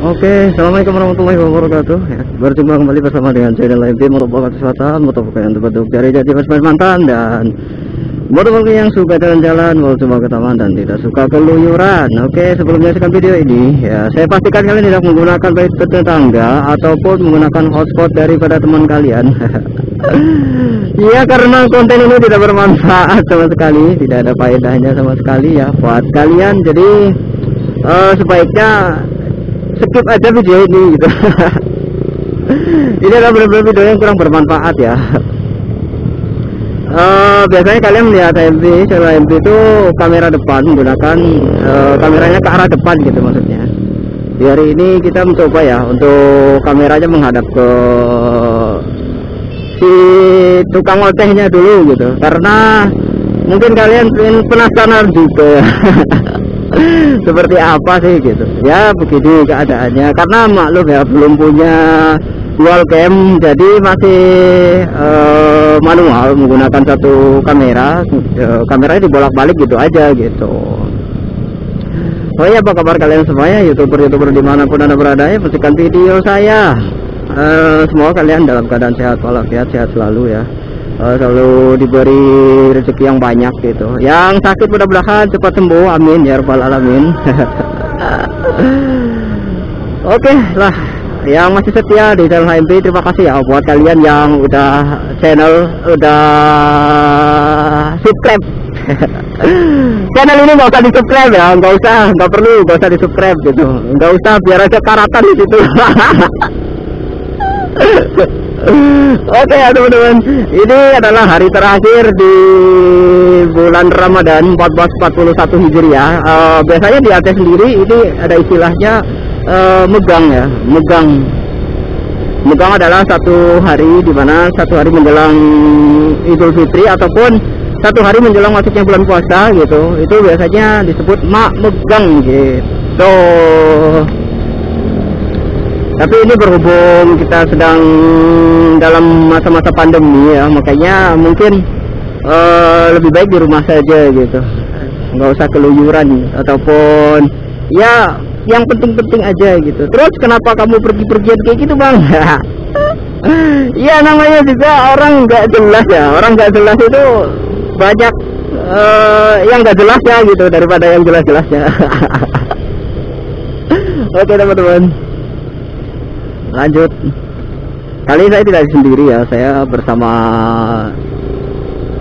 Oke, assalamualaikum warahmatullahi wabarakatuh. Ya, berjumpa kembali bersama dengan channel MT Motovlog Selatan, motovlog yang terbentuk dari jadi mas mantan dan motovlog yang suka jalan-jalan, mau coba ke taman dan tidak suka keluyuran. Oke, sebelum menyaksikan video ini, ya saya pastikan kalian tidak menggunakan baik tetangga ataupun menggunakan hotspot daripada teman kalian. Iya, karena konten ini tidak bermanfaat sama sekali, tidak ada faedahnya sama sekali ya buat kalian. Jadi sebaiknya skip aja video ini gitu. Ini adalah benar-benar video yang kurang bermanfaat ya. Biasanya kalian melihat MV, channel MV itu kamera depan, menggunakan kameranya ke arah depan gitu maksudnya. Di hari ini kita mencoba ya untuk kameranya menghadap ke si tukang otehnya dulu gitu, karena mungkin kalian penasaran juga ya. Seperti apa sih gitu ya, begini keadaannya. Karena maklum ya, belum punya dual cam, jadi masih manual menggunakan satu kamera. Kameranya dibolak-balik gitu aja gitu. Oh iya, apa kabar kalian semuanya, youtuber dimanapun anda berada ya, pastikan video saya. Semoga kalian dalam keadaan sehat walafiat, sehat selalu ya, selalu diberi rezeki yang banyak gitu. Yang sakit mudah-mudahan cepat sembuh, amin ya rabbal alamin. Oke lah, yang masih setia di channel HMP, terima kasih ya buat kalian yang udah subscribe. Channel ini nggak usah di subscribe ya, nggak usah di subscribe gitu, nggak usah, biar aja karatan di situ. Oke ya teman-teman, ini adalah hari terakhir di bulan Ramadan 1441 Hijriah. Biasanya di Aceh sendiri ini ada istilahnya megang ya, megang adalah satu hari, dimana satu hari menjelang Idul Fitri ataupun satu hari menjelang masuknya bulan puasa gitu. Itu biasanya disebut mak megang gitu. Tapi ini berhubung kita sedang dalam masa-masa pandemi ya, makanya mungkin lebih baik di rumah saja gitu, nggak usah keluyuran ataupun ya yang penting-penting aja gitu. Terus kenapa kamu pergi-pergian kayak gitu bang? Iya, namanya juga orang nggak jelas ya, orang nggak jelas itu banyak yang nggak jelas ya gitu daripada yang jelas-jelasnya. Oke teman-teman, lanjut. Kali ini saya tidak sendiri ya, saya bersama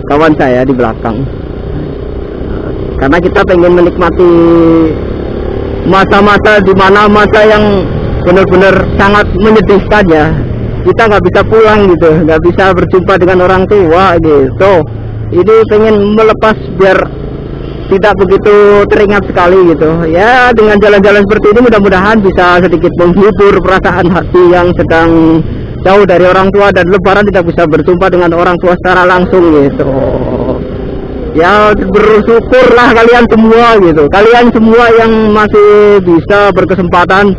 kawan saya di belakang, karena kita pengen menikmati masa-masa di mana masa yang benar-benar sangat menyedihkan ya. Kita nggak bisa pulang gitu, nggak bisa berjumpa dengan orang tua gitu. Ini pengen melepas biar tidak begitu teringat sekali gitu ya. Dengan jalan-jalan seperti ini mudah-mudahan bisa sedikit menghibur perasaan hati yang sedang jauh dari orang tua, dan lebaran tidak bisa berjumpa dengan orang tua secara langsung gitu ya. Bersyukurlah kalian semua gitu, kalian semua yang masih bisa berkesempatan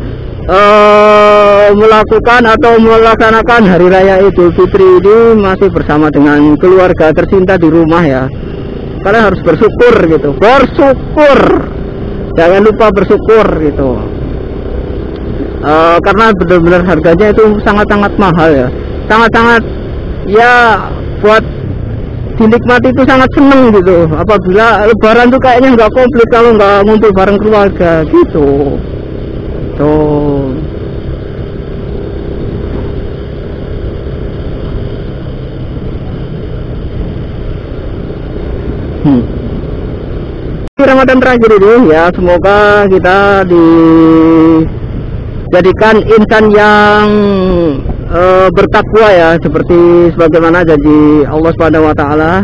melakukan atau melaksanakan hari raya Idul Fitri ini masih bersama dengan keluarga tercinta di rumah ya. Kalian harus bersyukur gitu, bersyukur, jangan lupa bersyukur gitu. Karena benar-benar harganya itu sangat-sangat mahal ya, sangat-sangat ya, buat dinikmati itu sangat seneng gitu. Apabila lebaran tuh kayaknya nggak komplit kalau nggak ngumpul bareng keluarga gitu tuh. Ramadan terakhir ini ya, semoga kita dijadikan insan yang bertakwa ya, seperti sebagaimana janji Allah Subhanahu wa taala.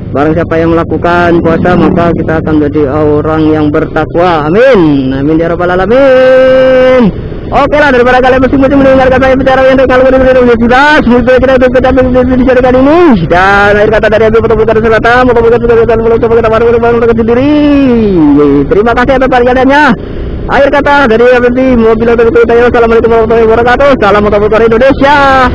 Barang siapa yang melakukan puasa maka kita akan menjadi orang yang bertakwa. Amin. Amin ya rabbal alamin. Oke lah, daripada kalian masing-masing mendengarkan saya bicara yang kalau sudah semoga kita bicarakan ini, dan akhir kata dari Abi Motovlog Selatan, moga-moga kita baru sendiri. Terima kasih atas perhatiannya. Akhir kata dari Abi Motovlog. Assalamualaikum warahmatullahi wabarakatuh. Salam motovlog Indonesia.